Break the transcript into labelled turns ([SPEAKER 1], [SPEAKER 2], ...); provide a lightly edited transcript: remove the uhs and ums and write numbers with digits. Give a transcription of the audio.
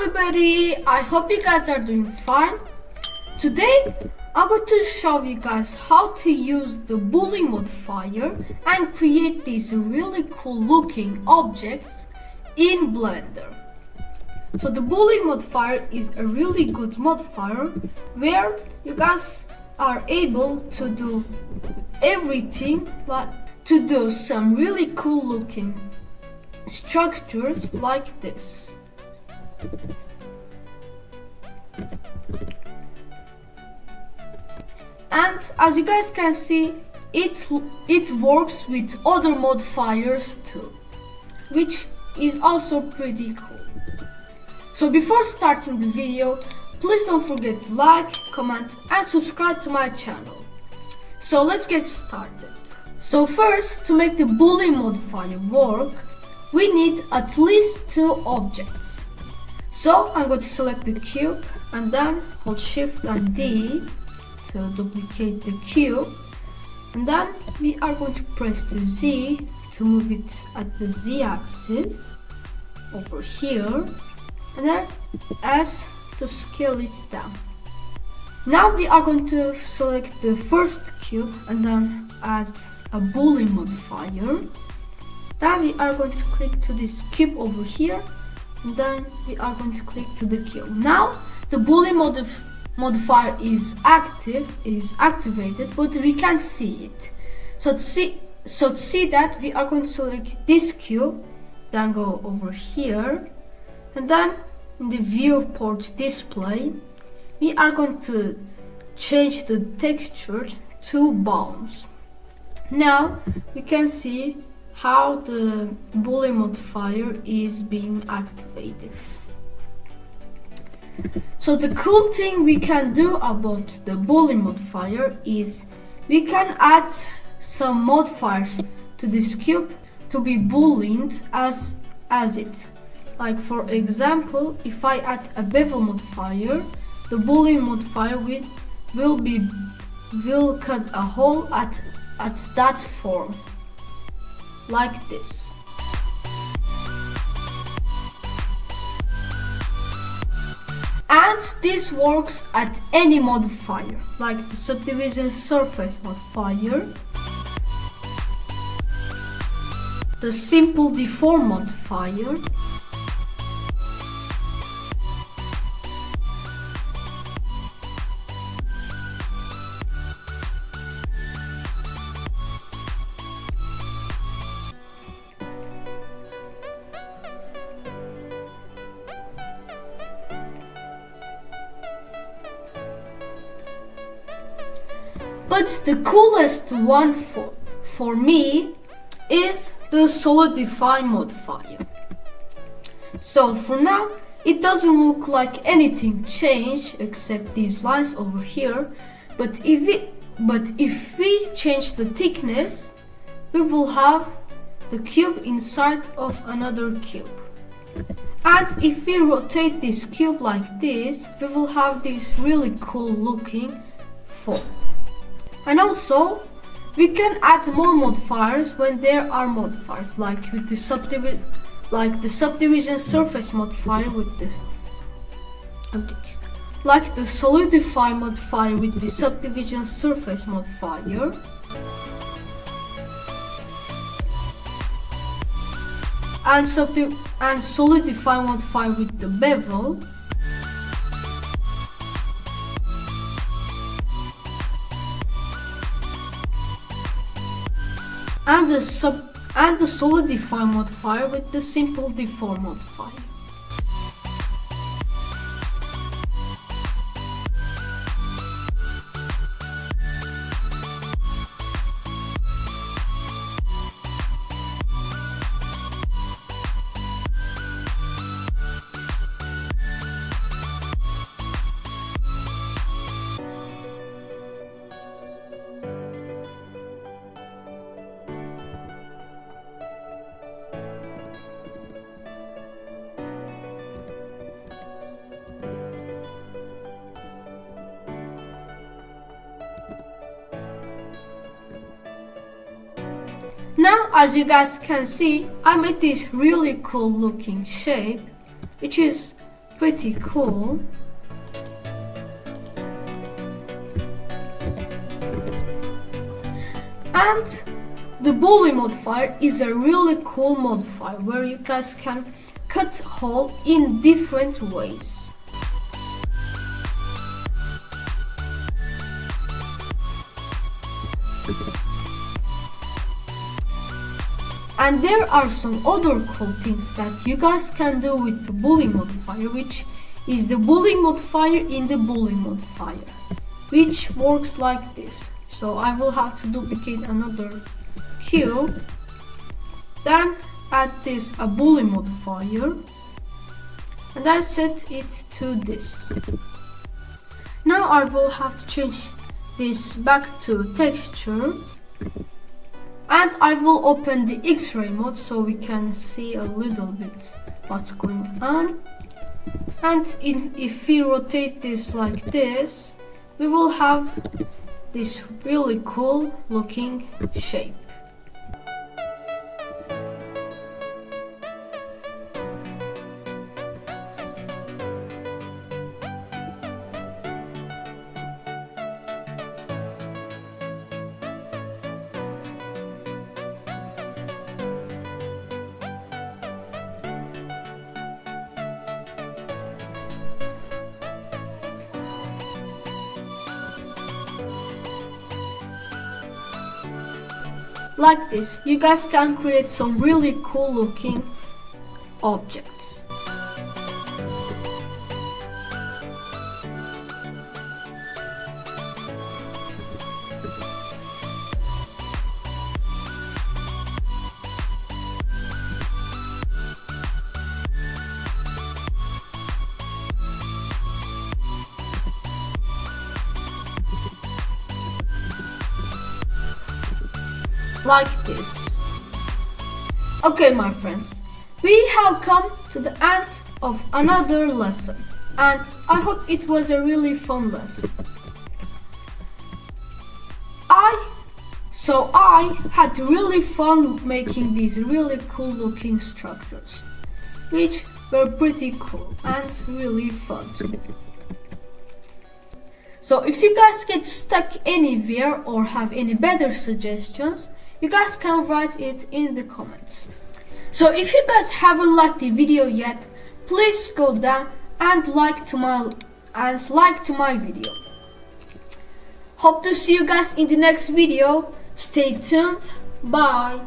[SPEAKER 1] everybody, I hope you guys are doing fine. Today I'm going to show you guys how to use the Boolean modifier and create these really cool looking objects in Blender. So the Boolean modifier is a really good modifier where you guys are able to do everything, like to do some really cool looking structures like this. And as you guys can see, it works with other modifiers too, which is also pretty cool. So before starting the video, please don't forget to like, comment and subscribe to my channel. So let's get started. So first, to make the Boolean modifier work, we need at least two objects. So I'm going to select the cube and then hold Shift and D to duplicate the cube, and then we are going to press the Z to move it at the Z axis over here, and then S to scale it down. Now we are going to select the first cube and then add a Boolean modifier. Then we are going to click to this cube over here, and then we are going to click to the cube. Now the Boolean modifier is activated, but we can't see it. So to see that, we are going to select this cube, then go over here, and then in the viewport display, we are going to change the texture to bounce. Now we can see how the Boolean modifier is being activated. So the cool thing we can do about the Boolean modifier is we can add some modifiers to this cube to be booleaned as it. Like for example, if I add a bevel modifier, the Boolean modifier will cut a hole at that form, like this. And this works at any modifier, like the subdivision surface modifier, the simple deform modifier, but the coolest one for me is the solidify modifier. So for now, it doesn't look like anything changed except these lines over here, but if we change the thickness, we will have the cube inside of another cube. And if we rotate this cube like this, we will have this really cool looking form. And also, we can add more modifiers when there are modifiers, like with the subdivision surface modifier with the like the solidify modifier with the subdivision surface modifier, and solidify modifier with the bevel, and the solidify modifier with the simple deform modifier. Now, as you guys can see, I made this really cool looking shape, which is pretty cool. And the Boolean modifier is a really cool modifier where you guys can cut hole in different ways. And there are some other cool things that you guys can do with the Boolean modifier, which is the Boolean modifier in the Boolean modifier, which works like this. So I will have to duplicate another cube, then add this a Boolean modifier, and I set it to this. Now I will have to change this back to texture, and I will open the X-ray mode so we can see a little bit what's going on. And if we rotate this like this, we will have this really cool looking shape. Like this, you guys can create some really cool looking objects. Like this. Okay, my friends, we have come to the end of another lesson, and I hope it was a really fun lesson. I had really fun making these really cool looking structures, which were pretty cool and really fun to me. So if you guys get stuck anywhere or have any better suggestions, you guys can write it in the comments. So if you guys haven't liked the video yet, please go down and like to my video. Hope to see you guys in the next video. Stay tuned. Bye.